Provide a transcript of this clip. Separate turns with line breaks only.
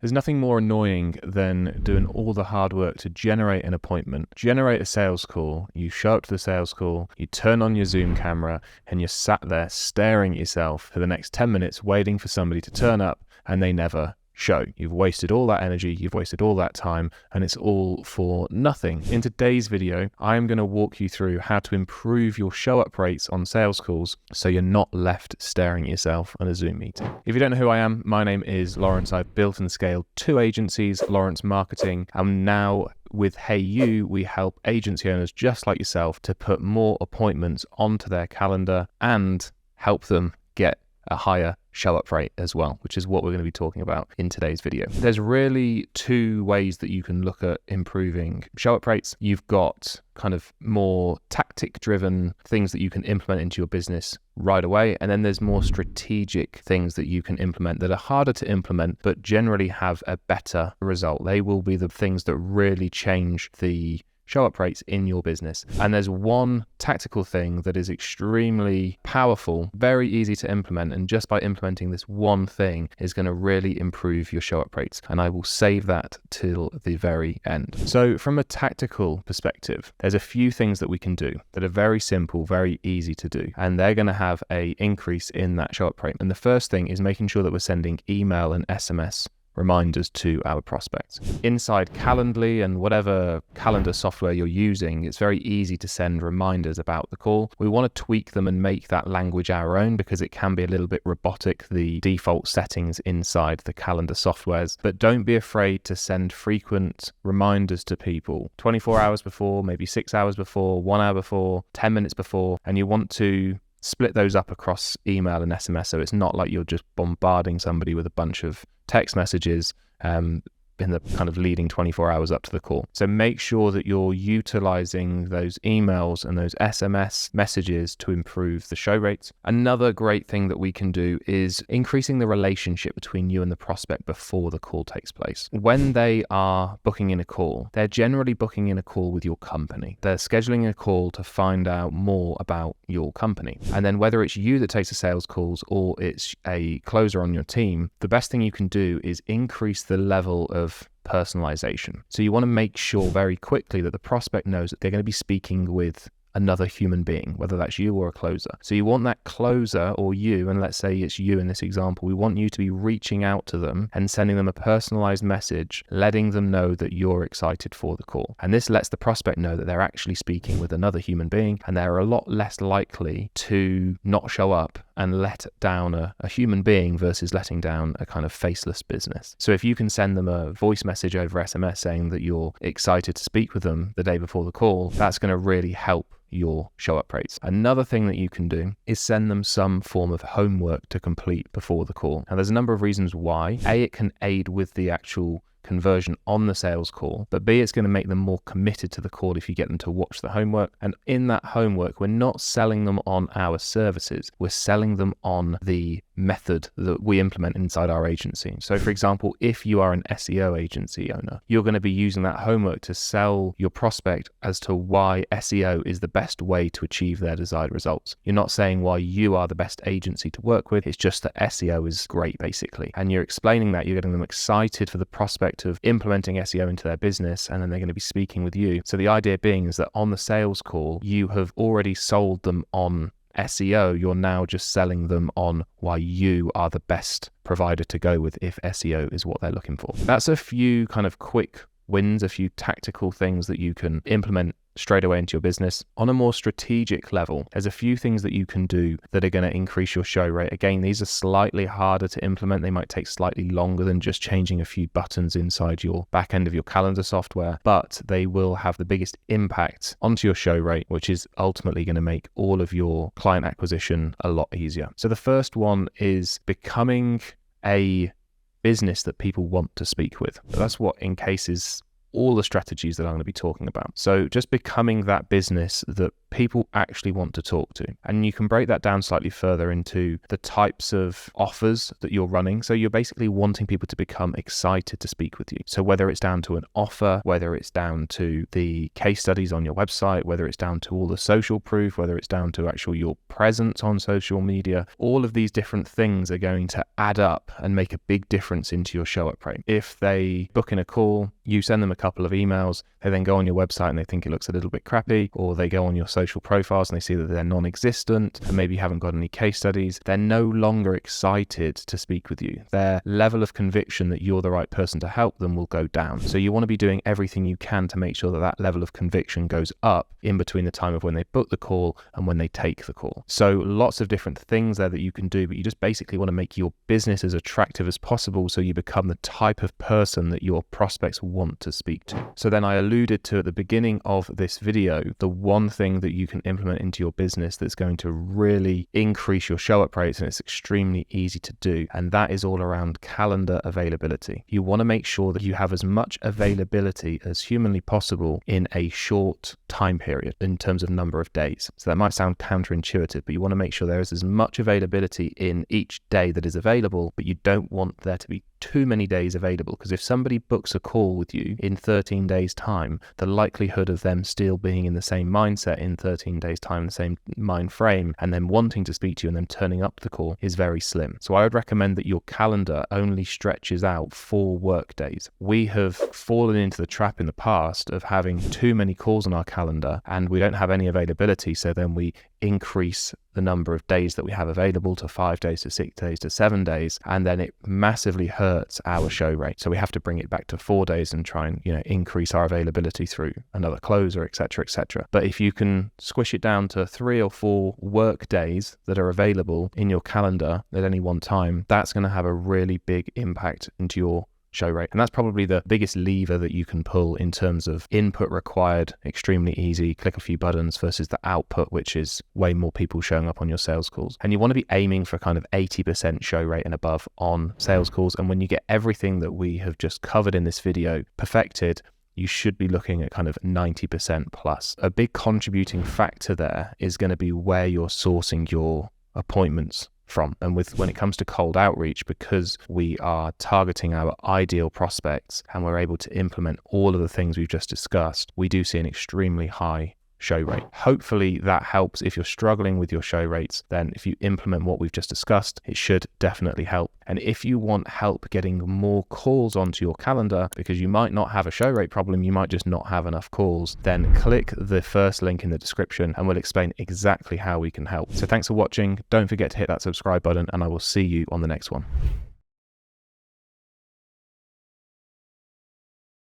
There's nothing more annoying than doing all the hard work to generate an appointment, generate a sales call. You show up to the sales call, you turn on your Zoom camera, and you're sat there staring at yourself for the next 10 minutes waiting for somebody to turn up, and they never show. You've wasted all that energy, you've wasted all that time, and it's all for nothing. In today's video, I'm going to walk you through how to improve your show up rates on sales calls so you're not left staring at yourself on a Zoom meeting. If you don't know who I am, my name is Lawrence. I've built and scaled 2 agencies, Lawrence Marketing, and now with Hey You, we help agency owners just like yourself to put more appointments onto their calendar and help them get a higher show up rate as well, which is what we're going to be talking about in today's video. There's really 2 ways that you can look at improving show up rates. You've got kind of more tactic driven things that you can implement into your business right away. And then there's more strategic things that you can implement that are harder to implement, but generally have a better result. They will be the things that really change the show up rates in your business. And there's one tactical thing that is extremely powerful, very easy to implement, and just by implementing this one thing is going to really improve your show up rates. And I will save that till the very end. So from a tactical perspective, there's a few things that we can do that are very simple, very easy to do, and they're going to have an increase in that show up rate. And the first thing is making sure that we're sending email and SMS reminders to our prospects. Inside Calendly and whatever calendar software you're using, it's very easy to send reminders about the call. We want to tweak them and make that language our own because it can be a little bit robotic, the default settings inside the calendar softwares. But don't be afraid to send frequent reminders to people 24 hours before, maybe 6 hours before, 1 hour before, 10 minutes before, and you want to split those up across email and SMS so it's not like you're just bombarding somebody with a bunch of text messages in the kind of leading 24 hours up to the call. So make sure that you're utilizing those emails and those SMS messages to improve the show rates. Another great thing that we can do is increasing the relationship between you and the prospect before the call takes place. When they are booking in a call, they're generally booking in a call with your company. They're scheduling a call to find out more about your company. And then whether it's you that takes the sales calls or it's a closer on your team, the best thing you can do is increase the level of personalization. So you want to make sure very quickly that the prospect knows that they're going to be speaking with another human being, whether that's you or a closer. So you want that closer or you, and let's say it's you in this example, we want you to be reaching out to them and sending them a personalized message, letting them know that you're excited for the call. And this lets the prospect know that they're actually speaking with another human being and they're a lot less likely to not show up and let down a human being versus letting down a kind of faceless business. So if you can send them a voice message over SMS saying that you're excited to speak with them the day before the call, that's going to really help your show up rates. Another thing that you can do is send them some form of homework to complete before the call. Now there's a number of reasons why. A, it can aid with the actual conversion on the sales call, but B, it's going to make them more committed to the call if you get them to watch the homework. And in that homework, we're not selling them on our services, we're selling them on the method that we implement inside our agency. So for example, if you are an SEO agency owner, you're going to be using that homework to sell your prospect as to why SEO is the best way to achieve their desired results. You're not saying why you are the best agency to work with, it's just that SEO is great basically. And you're explaining that, you're getting them excited for the prospect of implementing SEO into their business, and then they're going to be speaking with you. So the idea being is that on the sales call, you have already sold them on SEO, you're now just selling them on why you are the best provider to go with if SEO is what they're looking for. That's a few kind of quick wins, a few tactical things that you can implement straight away into your business. On a more strategic level, there's a few things that you can do that are going to increase your show rate. Again, these are slightly harder to implement. They might take slightly longer than just changing a few buttons inside your back end of your calendar software, but they will have the biggest impact onto your show rate, which is ultimately going to make all of your client acquisition a lot easier. So the first one is becoming a business that people want to speak with. That's what encases all the strategies that I'm going to be talking about. So just becoming that business that people actually want to talk to. And you can break that down slightly further into the types of offers that you're running. So you're basically wanting people to become excited to speak with you. So whether it's down to an offer, whether it's down to the case studies on your website, whether it's down to all the social proof, whether it's down to your presence on social media, all of these different things are going to add up and make a big difference into your show up rate. If they book in a call, you send them a couple of emails, they then go on your website and they think it looks a little bit crappy, or they go on your social profiles and they see that they're non-existent and maybe you haven't got any case studies, they're no longer excited to speak with you. Their level of conviction that you're the right person to help them will go down. So you want to be doing everything you can to make sure that that level of conviction goes up in between the time of when they book the call and when they take the call. So lots of different things there that you can do, but you just basically want to make your business as attractive as possible so you become the type of person that your prospects want to speak to. So then I alluded to at the beginning of this video, the one thing that you can implement into your business that's going to really increase your show up rates, and it's extremely easy to do, and that is all around calendar availability. You want to make sure that you have as much availability as humanly possible in a short time period in terms of number of days. So that might sound counterintuitive, but you want to make sure there is as much availability in each day that is available, but you don't want there to be too many days available, because if somebody books a call with you in 13 days time, the likelihood of them still being in the same mindset in 13 days time, the same mind frame, and then wanting to speak to you and then turning up to the call is very slim. So I would recommend that your calendar only stretches out 4 work days. We have fallen into the trap in the past of having too many calls on our calendar and we don't have any availability, so then we increase the number of days that we have available to 5 days, to 6 days, to 7 days, and then it massively hurts our show rate. So we have to bring it back to 4 days and try and increase our availability through another closer, etc., etc. But if you can squish it down to 3 or 4 work days that are available in your calendar at any one time, that's going to have a really big impact into your show rate. And that's probably the biggest lever that you can pull in terms of input required, extremely easy, click a few buttons, versus the output, which is way more people showing up on your sales calls. And you want to be aiming for kind of 80% show rate and above on sales calls. And when you get everything that we have just covered in this video perfected, you should be looking at kind of 90% plus. A big contributing factor there is going to be where you're sourcing your appointments from. And when it comes to cold outreach, because we are targeting our ideal prospects and we're able to implement all of the things we've just discussed, we do see an extremely high show rate. Hopefully that helps. If you're struggling with your show rates, then if you implement what we've just discussed, it should definitely help. And if you want help getting more calls onto your calendar, because you might not have a show rate problem, you might just not have enough calls, then click the first link in the description and we'll explain exactly how we can help. So thanks for watching. Don't forget to hit that subscribe button and I will see you on the next one.